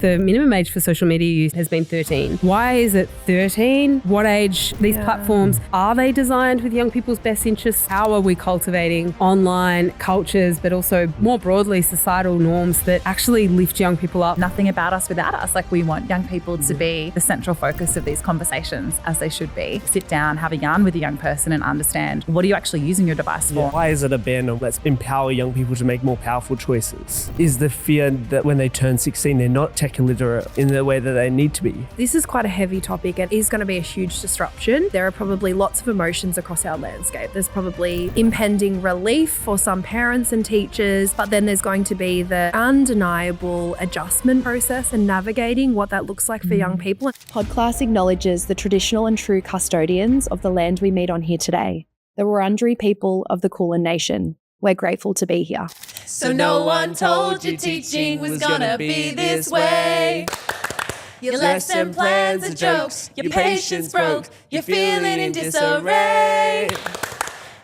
The minimum age for social media use has been 13. Why is it 13? What age? These platforms, are they designed with young people's best interests? How are we cultivating online cultures, but also more broadly societal norms that actually lift young people up? Nothing about us without us. Like, we want young people to be the central focus of these conversations, as they should be. Sit down, have a yarn with a young person and understand, what are you actually using your device for? Why is it a ban on let's empower young people to make more powerful choices? Is the fear that when they turn 16, they're not tech illiterate in the way that they need to be? This is quite a heavy topic and is going to be a huge disruption. There are probably lots of emotions across our landscape. There's probably impending relief for some parents and teachers, but then there's going to be the undeniable adjustment process and navigating what that looks like for young people. Podclass acknowledges the traditional and true custodians of the land we meet on here today, the Wurundjeri people of the Kulin Nation. We're grateful to be here. So no one told you teaching was gonna be this way. Your lesson plans are jokes, your patience broke, you're feeling in disarray.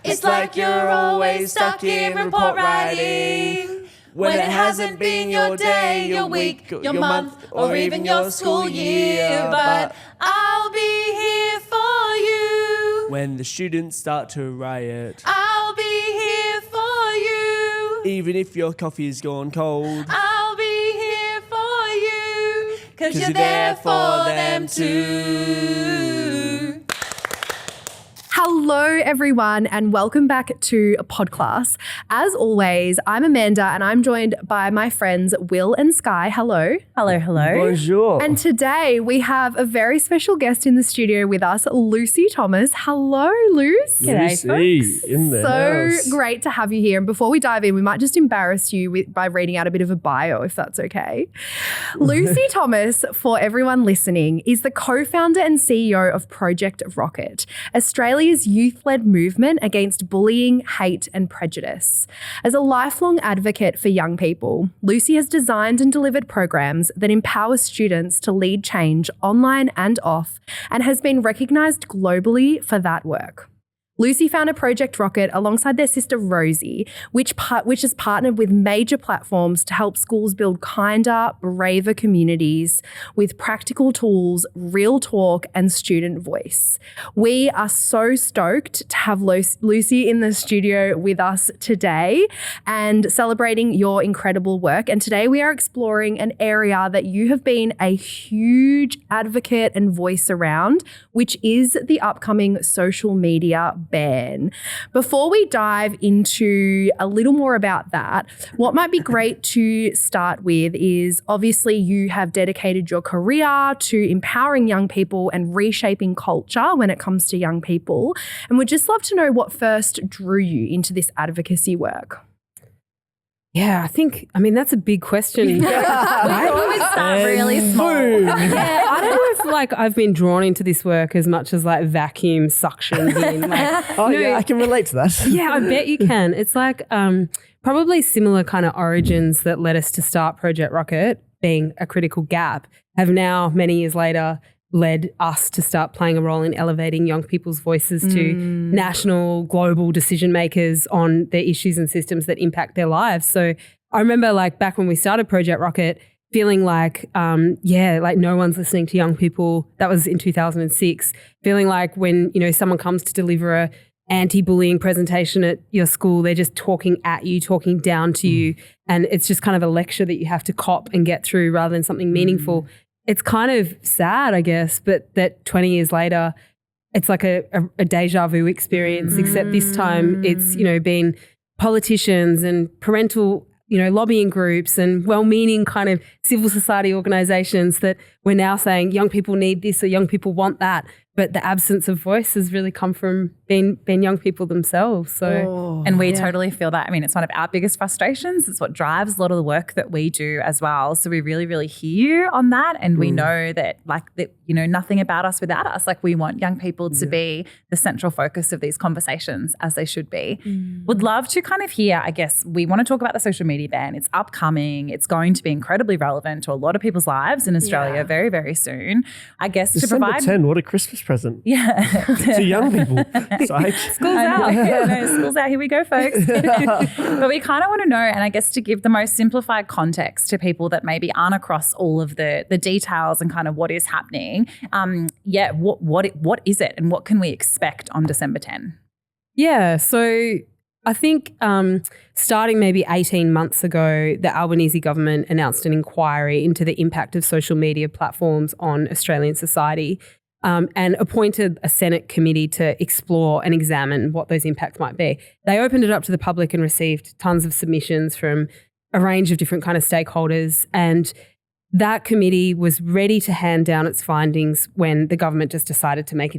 It's like you're always stuck in report writing, when it hasn't been your day, your week, your month, or even your school year. But I'll be here for you When the students start to riot, I'll be here for you. even if your coffee's gone cold, I'll be here for you, 'cause you're there for them too. Hello, everyone, and welcome back to Podclass. As always, I'm Amanda, and I'm joined by my friends Will and Skye. Hello. Hello, hello. bonjour. And today we have a very special guest in the studio with us, Lucy Thomas. Hello, Luce. G'day, Lucy folks. in the house. So great to have you here. And before we dive in, we might just embarrass you by reading out a bit of a bio, if that's okay. Lucy Thomas, for everyone listening, is the co-founder and CEO of PROJECT ROCKIT, Australia's youth-led movement against bullying, hate and prejudice. As a lifelong advocate for young people, Lucy has designed and delivered programs that empower students to lead change online and off, and has been recognised globally for that work. Lucy founded PROJECT ROCKIT alongside their sister Rosie, which has partnered with major platforms to help schools build kinder, braver communities with practical tools, real talk, and student voice. We are so stoked to have Lucy in the studio with us today and celebrating your incredible work. And today we are exploring an area that you have been a huge advocate and voice around, which is the upcoming social media ban. Before we dive into a little more about that, what might be great to start with is, obviously you have dedicated your career to empowering young people and reshaping culture when it comes to young people. And we'd just love to know what first drew you into this advocacy work. Yeah, that's a big question. We always start really small. Yeah, I don't know if I've been drawn into this work as much as vacuum suctions in. Yeah, I can relate to that. Yeah, I bet you can. It's probably similar kind of origins that led us to start PROJECT ROCKIT, being a critical gap, have now many years later led us to start playing a role in elevating young people's voices to national, global decision makers on their issues and systems that impact their lives. So I remember back when we started PROJECT ROCKIT, feeling no one's listening to young people. That was in 2006. Feeling like when, someone comes to deliver a anti-bullying presentation at your school, they're just talking at you, talking down to you. And it's just kind of a lecture that you have to cop and get through rather than something meaningful. It's kind of sad, I guess, but that 20 years later, it's like a déjà vu experience, except this time it's, been politicians and parental, lobbying groups and well-meaning kind of civil society organisations that we're now saying young people need this or young people want that. But the absence of voice has really come from being young people themselves. So, and we totally feel that. I mean, it's one of our biggest frustrations. It's what drives a lot of the work that we do as well. So we really, really hear you on that. And we know that nothing about us without us. We want young people to be the central focus of these conversations, as they should be. Would love to kind of hear, I guess, we want to talk about the social media ban. It's upcoming. It's going to be incredibly relevant to a lot of people's lives in Australia very, very soon. I guess December to provide 10, what a Christmas present Yeah. to young people. Psych. School's out. School's out. Here we go, folks. But we kind of want to know, and I guess to give the most simplified context to people that maybe aren't across all of the details and kind of what is happening. What is it and what can we expect on December 10? Yeah, so I think starting maybe 18 months ago, the Albanese government announced an inquiry into the impact of social media platforms on Australian society and appointed a Senate committee to explore and examine what those impacts might be. They opened it up to the public and received tons of submissions from a range of different kind of stakeholders, and that committee was ready to hand down its findings when the government just decided to make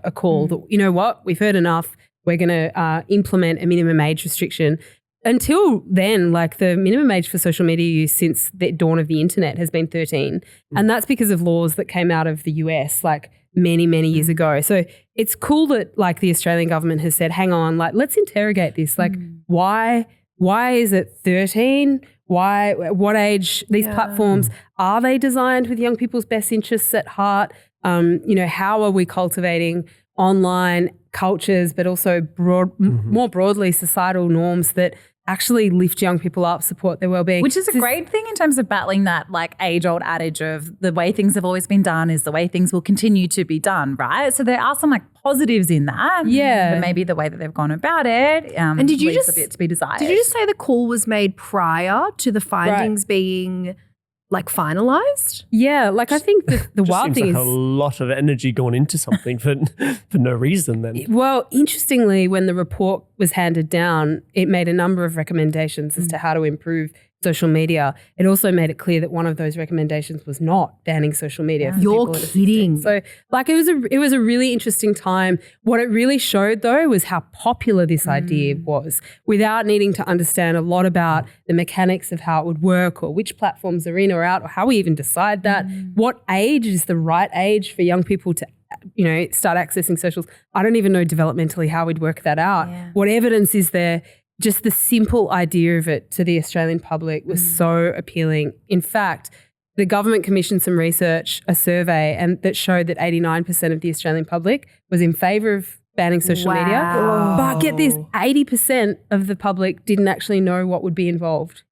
a call that, you know what, we've heard enough. We're going to implement a minimum age restriction. Until then, like the minimum age for social media use since the dawn of the internet has been 13. And that's because of laws that came out of the US like many, many years ago. So it's cool that like the Australian government has said, hang on, like let's interrogate this. Like why is it 13? What age these platforms, are they designed with young people's best interests at heart? How are we cultivating online cultures, but also more broadly societal norms that actually lift young people up, support their well-being. Which is a great thing in terms of battling that like age-old adage of the way things have always been done is the way things will continue to be done, right? So there are some like positives in that. Yeah. But maybe the way that they've gone about it and did you leaves just, a bit to be desired. Did you just say the call was made prior to the findings being like finalized? Yeah, like I think the wild thing seems like is a lot of energy going into something for no reason then. Well, interestingly, when the report was handed down, it made a number of recommendations as to how to improve social media. It also made it clear that one of those recommendations was not banning social media. For You're people under kidding. 16. So like it was a really interesting time. What it really showed though was how popular this idea was without needing to understand a lot about the mechanics of how it would work or which platforms are in or out or how we even decide that. What age is the right age for young people to start accessing socials? I don't even know developmentally how we'd work that out. Yeah. What evidence is there? Just the simple idea of it to the Australian public was so appealing. In fact, the government commissioned some research, a survey, and that showed that 89% of the Australian public was in favour of banning social media. But get this, 80% of the public didn't actually know what would be involved.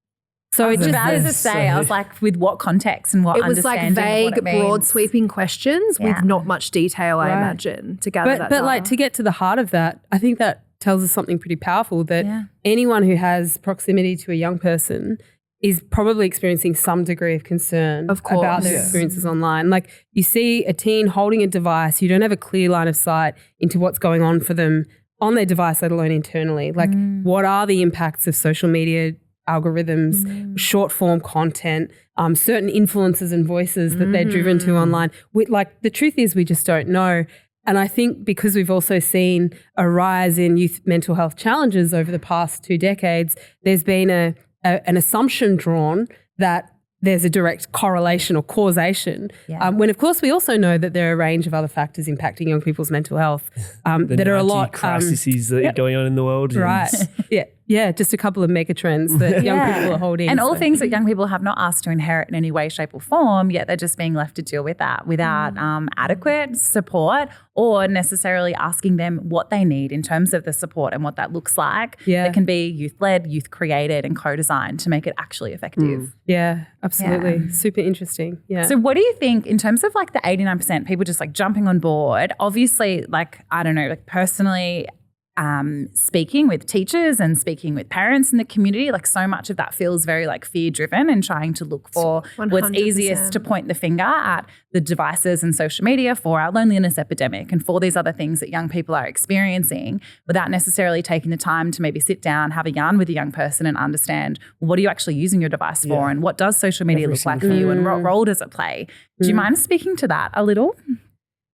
So it just as to say, I was like, with what context and what it was like vague, broad, sweeping questions with not much detail, I imagine, to gather that. But like to get to the heart of that, I think that tells us something pretty powerful that anyone who has proximity to a young person is probably experiencing some degree of concern about their experiences online. Like you see a teen holding a device, you don't have a clear line of sight into what's going on for them on their device, let alone internally. Like what are the impacts of social media algorithms, short form content, certain influences and voices that they're driven to online. Like the truth is we just don't know. And I think because we've also seen a rise in youth mental health challenges over the past 2 decades, there's been an assumption drawn that there's a direct correlation or causation. When of course we also know that there are a range of other factors impacting young people's mental health that are a lot crises that are going on in the world. Right. Yeah, just a couple of mega trends that young people are holding. And all things that young people have not asked to inherit in any way, shape or form, yet they're just being left to deal with that without adequate support or necessarily asking them what they need in terms of the support and what that looks like. That can be youth-led, youth-created and co-designed to make it actually effective. Yeah, absolutely. Super interesting. Yeah. So what do you think in terms of like the 89% people just like jumping on board? Obviously, like, I don't know, like personally, speaking with teachers and speaking with parents in the community, like so much of that feels very like fear driven and trying to look for 100%. What's easiest to point the finger at the devices and social media for our loneliness epidemic and for these other things that young people are experiencing without necessarily taking the time to maybe sit down, have a yarn with a young person and understand, well, what are you actually using your device for and what does social media look like for you and what role does it play? Do you mind speaking to that a little?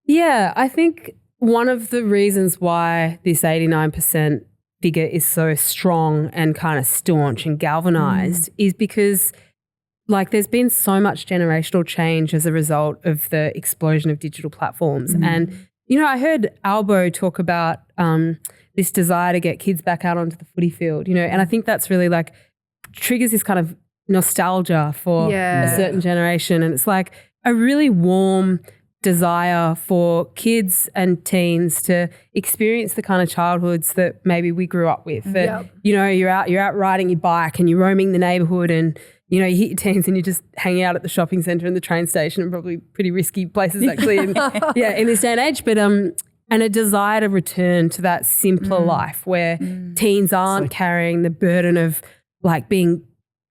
Yeah, I think one of the reasons why this 89% figure is so strong and kind of staunch and galvanized is because like there's been so much generational change as a result of the explosion of digital platforms. And, I heard Albo talk about this desire to get kids back out onto the footy field, and I think that's really like triggers this kind of nostalgia for a certain generation. And it's like a really warm, desire for kids and teens to experience the kind of childhoods that maybe we grew up with. That, you know, you're out riding your bike and you're roaming the neighborhood, and you know, you hit your teens and you're just hanging out at the shopping center and the train station, and probably pretty risky places actually in this day and age. But and a desire to return to that simpler life where teens aren't carrying the burden of like being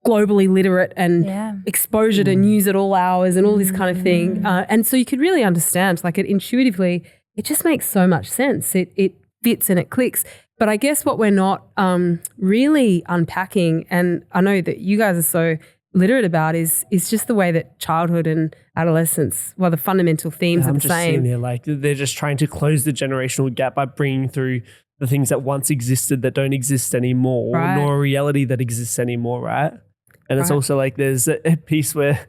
globally literate and exposure to news at all hours and all this kind of thing. And so you could really understand, like, it intuitively, it just makes so much sense. It fits and it clicks. But I guess what we're not really unpacking, and I know that you guys are so literate about, is just the way that childhood and adolescence, well, the fundamental themes are the same. I'm just seeing there, like, they're just trying to close the generational gap by bringing through the things that once existed that don't exist anymore, nor a reality that exists anymore, right? And it's also like there's a piece where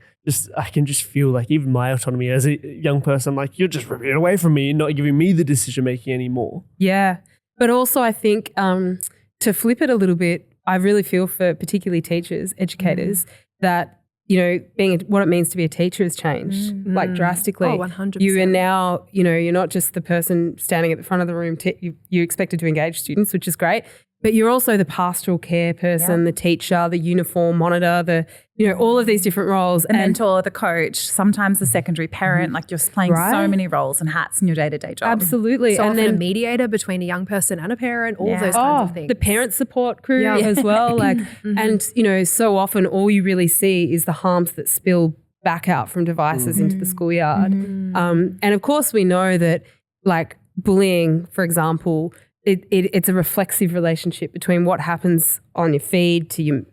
I can just feel like even my autonomy as a young person, I'm like, you're just ripping it away from me and not giving me the decision making anymore. Yeah. But also I think to flip it a little bit, I really feel for particularly teachers, educators, that, you know, what it means to be a teacher has changed like drastically. Oh, 100%. You are now, you know, you're not just the person standing at the front of the room. You're expected to engage students, which is great. But you're also the pastoral care person, the teacher, the uniform monitor, all of these different roles. The mentor, the coach, sometimes the secondary parent, like you're playing so many roles and hats in your day-to-day job. Absolutely. So and often then a mediator between a young person and a parent, all those kinds of things. The parent support crew as well. Like, and, you know, so often all you really see is the harms that spill back out from devices into the schoolyard. And of course we know that, like, bullying, for example, it's a reflexive relationship between what happens on your feed to your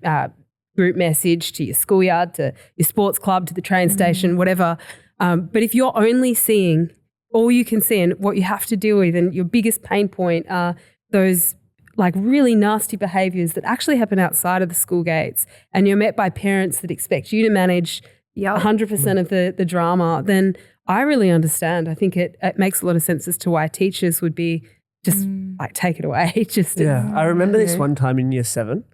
group message, to your schoolyard, to your sports club, to the train station, whatever. But if you're only seeing, all you can see and what you have to deal with, and your biggest pain point are those like really nasty behaviours that actually happen outside of the school gates, and you're met by parents that expect you to manage 100% of the drama, then I really understand. I think it makes a lot of sense as to why teachers would be just like, take it away. I remember this one time in year 7.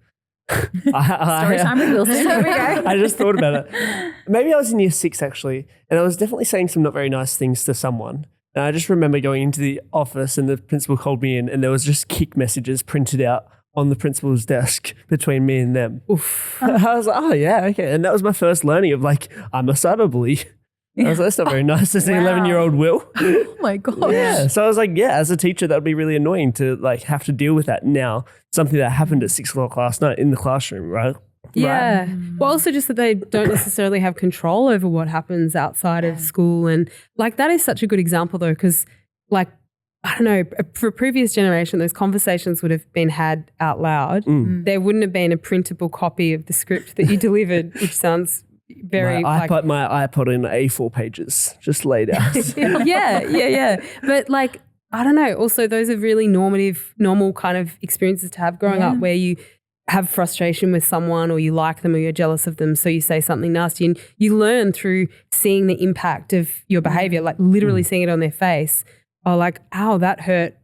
Story time with Wilson. Here we go. I just thought about it. Maybe I was in year 6 actually, and I was definitely saying some not very nice things to someone. And I just remember going into the office and the principal called me in, and there was just kick messages printed out on the principal's desk between me and them. Oof. I was like, oh yeah, okay. And that was my first learning of like, I'm a cyberbully. I was like, that's not very nice as an 11-year-old Will. Oh my gosh. Yeah. So I was like, yeah, as a teacher, that would be really annoying to like have to deal with that now. Something that happened at 6 o'clock last night in the classroom, right? Yeah. Well, also just that they don't necessarily have control over what happens outside of school. And like that is such a good example though, because like, I don't know, for a previous generation, those conversations would have been had out loud. There wouldn't have been a printable copy of the script that you delivered, which sounds very my iPod in A4 pages just laid out. yeah. But like, I don't know. Also, those are really normal kind of experiences to have growing up, where you have frustration with someone, or you like them, or you're jealous of them, so you say something nasty, and you learn through seeing the impact of your behavior, like literally seeing it on their face. Oh, like, ow, that hurt.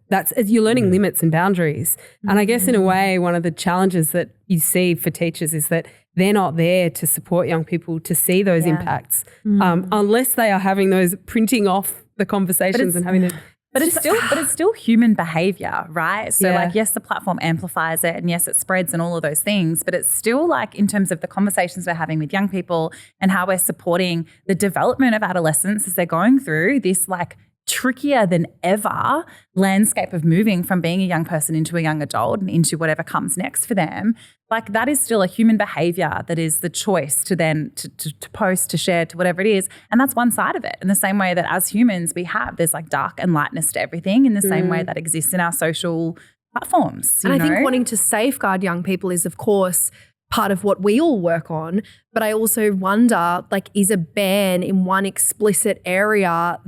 You're learning limits and boundaries. And I guess in a way, one of the challenges that you see for teachers is that they're not there to support young people to see those impacts, unless they are having those printing off the conversations and having to. But it's still human behavior, right? So like, yes, the platform amplifies it, and yes, it spreads and all of those things, but it's still like, in terms of the conversations we're having with young people and how we're supporting the development of adolescents as they're going through this like trickier than ever landscape of moving from being a young person into a young adult and into whatever comes next for them. Like, that is still a human behavior that is the choice to then to post, to share, to whatever it is. And that's one side of it. In the same way that as humans there's like dark and lightness to everything, in the same way that exists in our social platforms. And I think wanting to safeguard young people is, of course, part of what we all work on. But I also wonder, like, is a ban in one explicit area are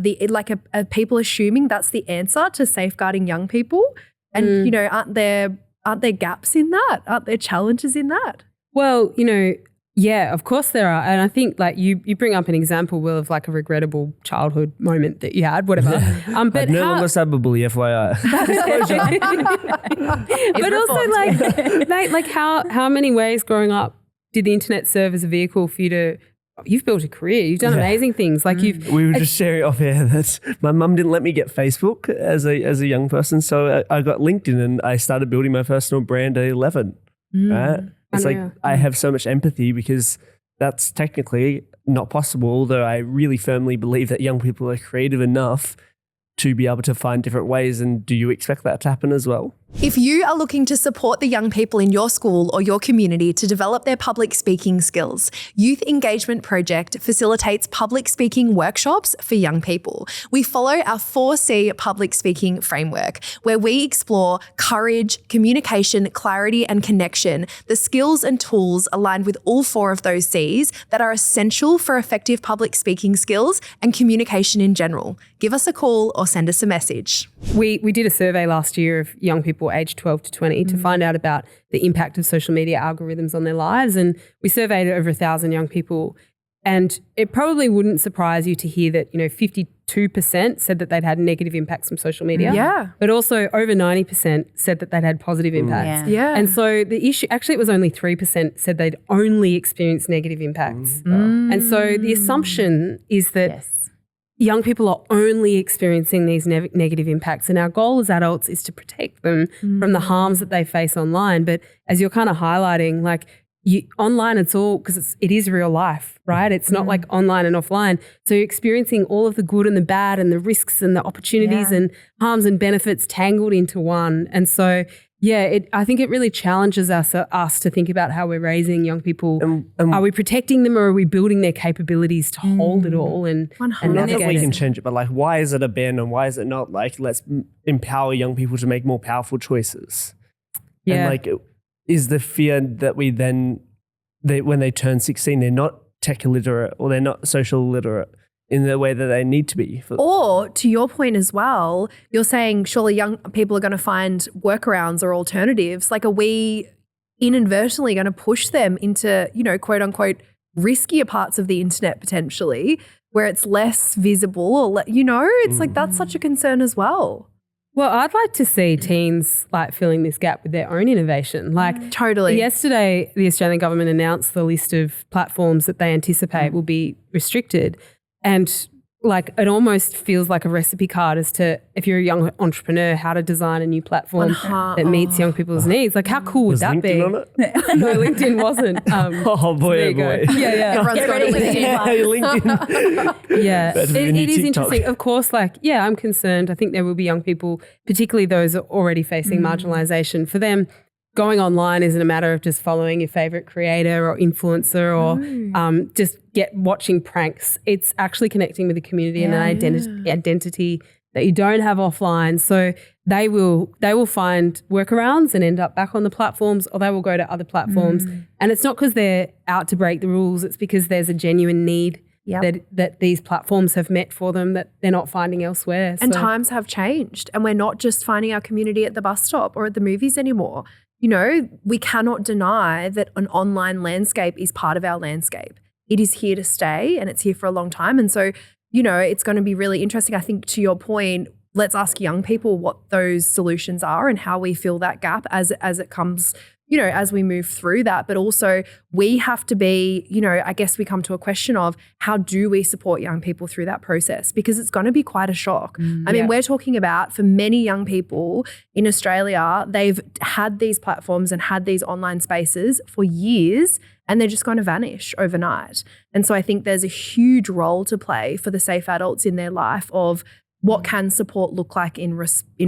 people assuming that's the answer to safeguarding young people? And, you know, aren't there gaps in that? Aren't there challenges in that? Well, you know, yeah, of course there are. And I think like you bring up an example, Will, of like a regrettable childhood moment that you had, whatever. But no longer cyberbully, FYI. But also like, mate, like how many ways growing up did the internet serve as a vehicle for you to you've built a career. You've done amazing things. Like We were just sharing off air that my mum didn't let me get Facebook as a young person, so I got LinkedIn and I started building my personal brand at 11. Right? It's like I have so much empathy because that's technically not possible, although I really firmly believe that young people are creative enough to be able to find different ways. And do you expect that to happen as well? If you are looking to support the young people in your school or your community to develop their public speaking skills, Youth Engagement Project facilitates public speaking workshops for young people. We follow our 4C public speaking framework, where we explore courage, communication, clarity, and connection, the skills and tools aligned with all 4 of those C's that are essential for effective public speaking skills and communication in general. Give us a call or send us a message. We did a survey last year of young people aged 12 to 20 to find out about the impact of social media algorithms on their lives. And we surveyed over 1,000 young people. And it probably wouldn't surprise you to hear that, 52% said that they'd had negative impacts from social media. Yeah. But also over 90% said that they'd had positive impacts. Yeah. And so the issue, actually it was only 3% said they'd only experienced negative impacts. And so the assumption is that young people are only experiencing these negative impacts, and our goal as adults is to protect them from the harms that they face online. But as you're kind of highlighting, like online, it's all because it is real life, right? It's not like online and offline. So you're experiencing all of the good and the bad and the risks and the opportunities and harms and benefits tangled into one. And so I think it really challenges us to think about how we're raising young people. Are we protecting them, or are we building their capabilities to hold it all and Not navigate that we it? can change it, but like, why is it a ban and why is it not like, let's empower young people to make more powerful choices? Yeah. And like, is the fear that when they turn 16, they're not tech illiterate or they're not social literate in the way that they need to be. Or to your point as well, you're saying surely young people are going to find workarounds or alternatives. Like, are we inadvertently going to push them into, quote unquote, riskier parts of the internet potentially, where it's less visible or, it's like that's such a concern as well. Well, I'd like to see teens like filling this gap with their own innovation. Like Totally. yesterday, the Australian government announced the list of platforms that they anticipate will be restricted. And like it almost feels like a recipe card as to, if you're a young entrepreneur, how to design a new platform that meets young people's needs. Like how cool would Was that LinkedIn be? on it? No, LinkedIn wasn't. Oh boy, there you go. Yeah. Everyone's got a LinkedIn. LinkedIn. Yeah, That's the it new is TikTok. interesting. Of course, I'm concerned. I think there will be young people, particularly those already facing marginalisation. For them, going online isn't a matter of just following your favourite creator or influencer or just watching pranks. It's actually connecting with the community and an identity that you don't have offline. So they will find workarounds and end up back on the platforms, or they will go to other platforms. And it's not because they're out to break the rules. It's because there's a genuine need that these platforms have met for them that they're not finding elsewhere. And So- times have changed, and we're not just finding our community at the bus stop or at the movies anymore. We cannot deny that an online landscape is part of our landscape. It is here to stay, and it's here for a long time. And so, it's going to be really interesting. I think, to your point, let's ask young people what those solutions are and how we fill that gap as it comes, as we move through that. But also we have to be, I guess we come to a question of how do we support young people through that process? Because it's going to be quite a shock. I mean, we're talking about, for many young people in Australia, they've had these platforms and had these online spaces for years, and they're just going to vanish overnight. And so I think there's a huge role to play for the safe adults in their life of what can support look like in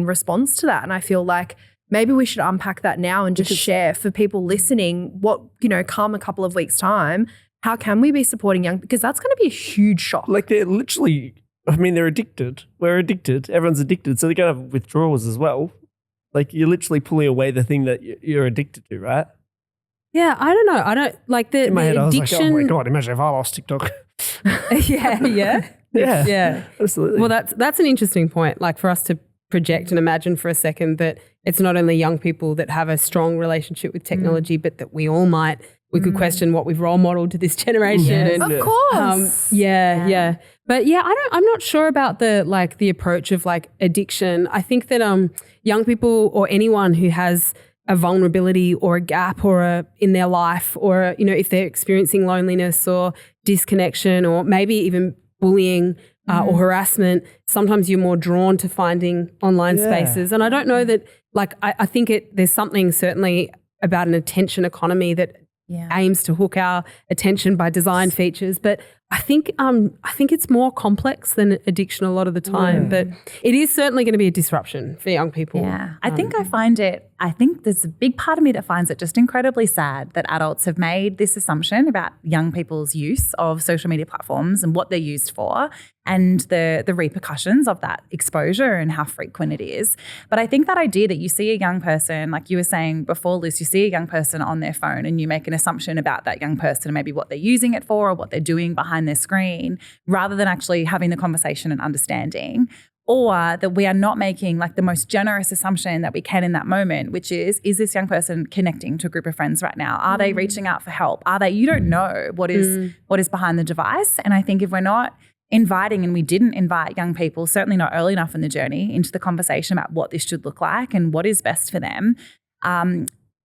response to that. And I feel like maybe we should unpack that now and just share for people listening what, come a couple of weeks' time, how can we be supporting young? Because that's going to be a huge shock. Like they're literally, they're addicted. We're addicted. Everyone's addicted. So they're going to have withdrawals as well. Like you're literally pulling away the thing that you're addicted to, right? Yeah, I don't know. I don't like the In my head, I was like, addiction. oh my God, imagine if I lost TikTok. yeah. Yeah, absolutely. Well, that's an interesting point. Like for us to project and imagine for a second that it's not only young people that have a strong relationship with technology, but that we could question what we've role modeled to this generation. Yes. And, Of course. yeah. But I'm not sure about the approach of like addiction. I think that young people or anyone who has a vulnerability or a gap or in their life, or, you know, if they're experiencing loneliness or disconnection or maybe even bullying or harassment, sometimes you're more drawn to finding online spaces. And I don't know that, like, I think there's something certainly about an attention economy that aims to hook our attention by design features. But I think it's more complex than addiction a lot of the time. But it is certainly going to be a disruption for young people. Yeah. I think there's a big part of me that finds it just incredibly sad that adults have made this assumption about young people's use of social media platforms and what they're used for and the repercussions of that exposure and how frequent it is. But I think that idea that you see a young person, like you were saying before, Luce, you see a young person on their phone and you make an assumption about that young person and maybe what they're using it for or what they're doing behind their screen, rather than actually having the conversation and understanding. Or that we are not making like the most generous assumption that we can in that moment, which is this young person connecting to a group of friends right now? Are they reaching out for help? You don't know what is behind the device. And I think if we're not inviting, and we didn't invite young people, certainly not early enough in the journey, into the conversation about what this should look like and what is best for them,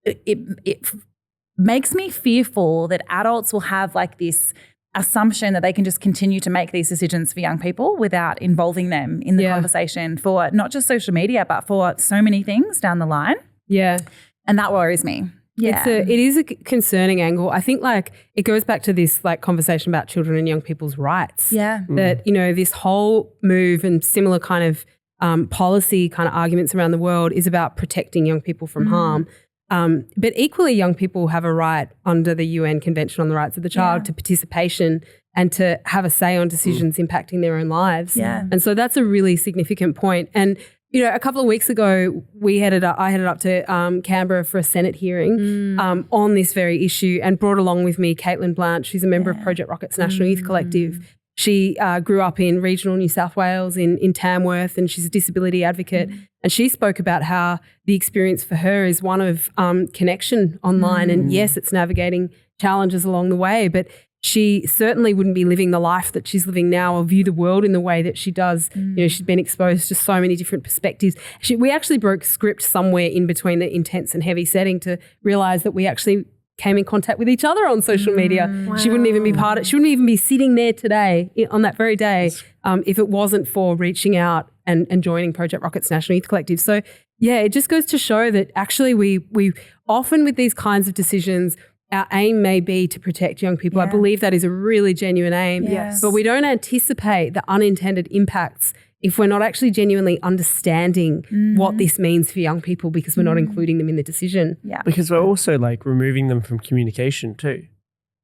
it makes me fearful that adults will have like this assumption that they can just continue to make these decisions for young people without involving them in the conversation for not just social media, but for so many things down the line. Yeah. And that worries me. Yeah. It is a concerning angle. I think like it goes back to this like conversation about children and young people's rights. Yeah. That, you know, this whole move and similar kind of policy kind of arguments around the world is about protecting young people from harm. But equally, young people have a right under the UN Convention on the Rights of the Child to participation and to have a say on decisions impacting their own lives. Yeah. And so that's a really significant point. And, you know, a couple of weeks ago, I headed up to Canberra for a Senate hearing on this very issue and brought along with me Caitlin Blanche, who's a member of Project Rockit's National Youth Collective. She grew up in regional New South Wales in Tamworth, and she's a disability advocate. And she spoke about how the experience for her is one of connection online. And yes, it's navigating challenges along the way, but she certainly wouldn't be living the life that she's living now or view the world in the way that she does. You know, she's been exposed to so many different perspectives. We actually broke script somewhere in between the intense and heavy setting to realize that we actually came in contact with each other on social media. Wow. She wouldn't even be she wouldn't even be sitting there today on that very day if it wasn't for reaching out and joining Project Rockit's National Youth Collective. So yeah, it just goes to show that actually we often with these kinds of decisions, our aim may be to protect young people. I believe that is a really genuine aim. Yes. But we don't anticipate the unintended impacts if we're not actually genuinely understanding what this means for young people because we're not including them in the decision. Yeah. Because we're also like removing them from communication too.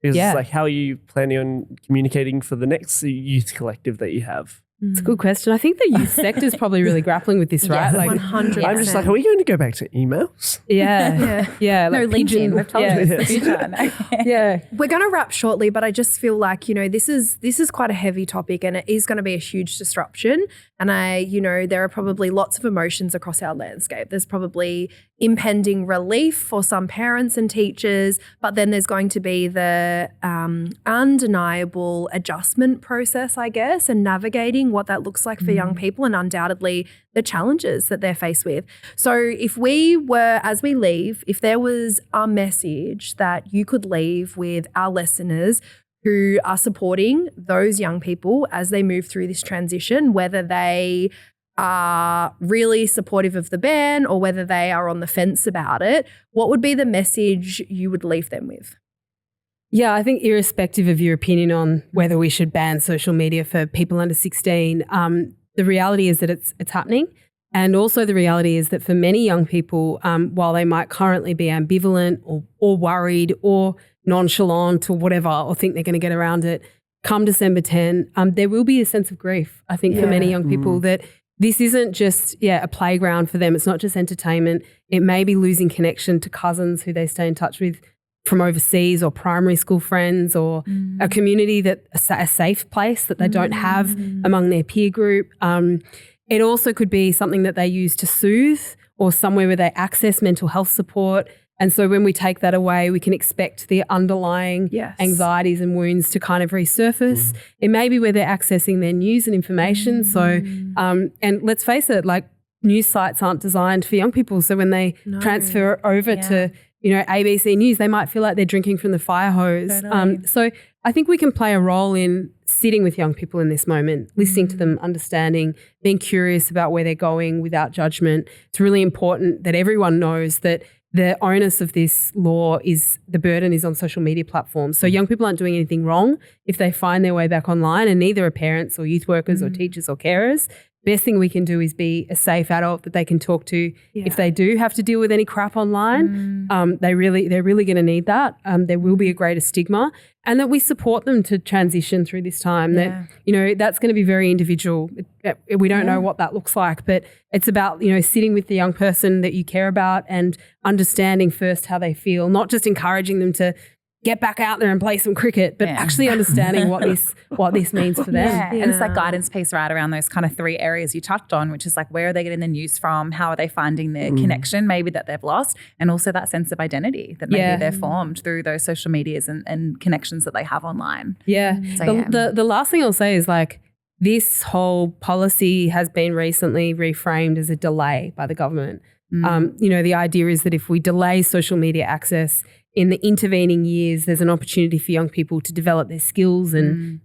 Because it's like, how are you planning on communicating for the next youth collective that you have? It's a good question. I think the youth sector is probably really grappling with this, right? Like 100%. I'm just like, are we going to go back to emails? Yeah. No, Like LinkedIn. We've told you it's the future. No. Yeah. We're going to wrap shortly, but I just feel like, you know, this is quite a heavy topic and it is going to be a huge disruption. And there are probably lots of emotions across our landscape. There's probably impending relief for some parents and teachers, but then there's going to be the undeniable adjustment process, I guess, and navigating what that looks like for young people and undoubtedly the challenges that they're faced with. So if we were, as we leave, if there was a message that you could leave with our listeners who are supporting those young people as they move through this transition, whether they are really supportive of the ban or whether they are on the fence about it, what would be the message you would leave them with? Yeah, I think irrespective of your opinion on whether we should ban social media for people under 16, the reality is that it's happening. And also the reality is that for many young people, while they might currently be ambivalent or worried or nonchalant or whatever, or think they're going to get around it, come December 10, there will be a sense of grief, I think, for many young people that this isn't just, a playground for them. It's not just entertainment. It may be losing connection to cousins who they stay in touch with from overseas or primary school friends or a community that a safe place that they don't have among their peer group. It also could be something that they use to soothe or somewhere where they access mental health support. And so when we take that away, we can expect the underlying anxieties and wounds to kind of resurface. It may be where they're accessing their news and information. So, and let's face it, like news sites aren't designed for young people. So when they transfer over to, ABC News, they might feel like they're drinking from the fire hose. Totally. So I think we can play a role in sitting with young people in this moment, listening to them, understanding, being curious about where they're going without judgment. It's really important that everyone knows that the onus of this law the burden is on social media platforms. So young people aren't doing anything wrong if they find their way back online, and neither are parents or youth workers or teachers or carers. Best thing we can do is be a safe adult that they can talk to if they do have to deal with any crap online. They're really going to need that. There will be a greater stigma, and that we support them to transition through this time. That that's going to be very individual. We don't know what that looks like, but it's about sitting with the young person that you care about and understanding first how they feel, not just encouraging them to get back out there and play some cricket, but actually understanding what this means for them. And it's that guidance piece right around those kind of 3 areas you touched on, which is like, where are they getting the news from? How are they finding their connection maybe that they've lost? And also that sense of identity that maybe they're formed through those social medias and connections that they have online. So, the last thing I'll say is like, this whole policy has been recently reframed as a delay by the government. The idea is that if we delay social media access in the intervening years, there's an opportunity for young people to develop their skills and,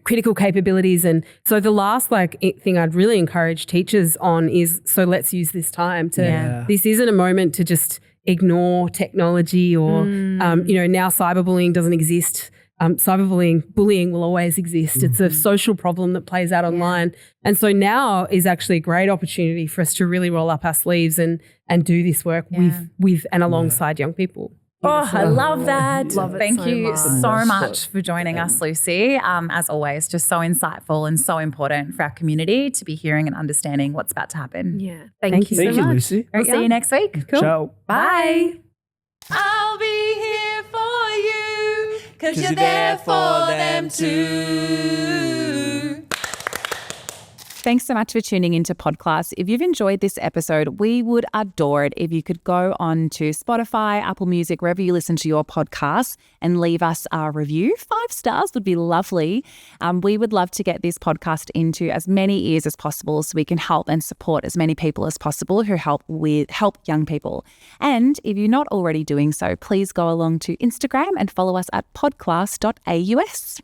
critical capabilities. And so the last thing I'd really encourage teachers on is, so let's use this time to, this isn't a moment to just ignore technology or, now cyberbullying doesn't exist. Bullying will always exist. It's a social problem that plays out online. And so now is actually a great opportunity for us to really roll up our sleeves and do this work with and alongside young people. Oh, I love that. Love it Thank so you much. so much for joining us, Lucy. As always, just so insightful and so important for our community to be hearing and understanding what's about to happen. Yeah. Thank you so Thank you, much. Lucy. We'll see you next week. Cool. Ciao. Bye. I'll be here for you, 'cause you're there for them too. Thanks so much for tuning into Podclass. If you've enjoyed this episode, we would adore it if you could go on to Spotify, Apple Music, wherever you listen to your podcasts, and leave us a review. 5 stars would be lovely. We would love to get this podcast into as many ears as possible so we can help and support as many people as possible who help young people. And if you're not already doing so, please go along to Instagram and follow us at podclass.aus.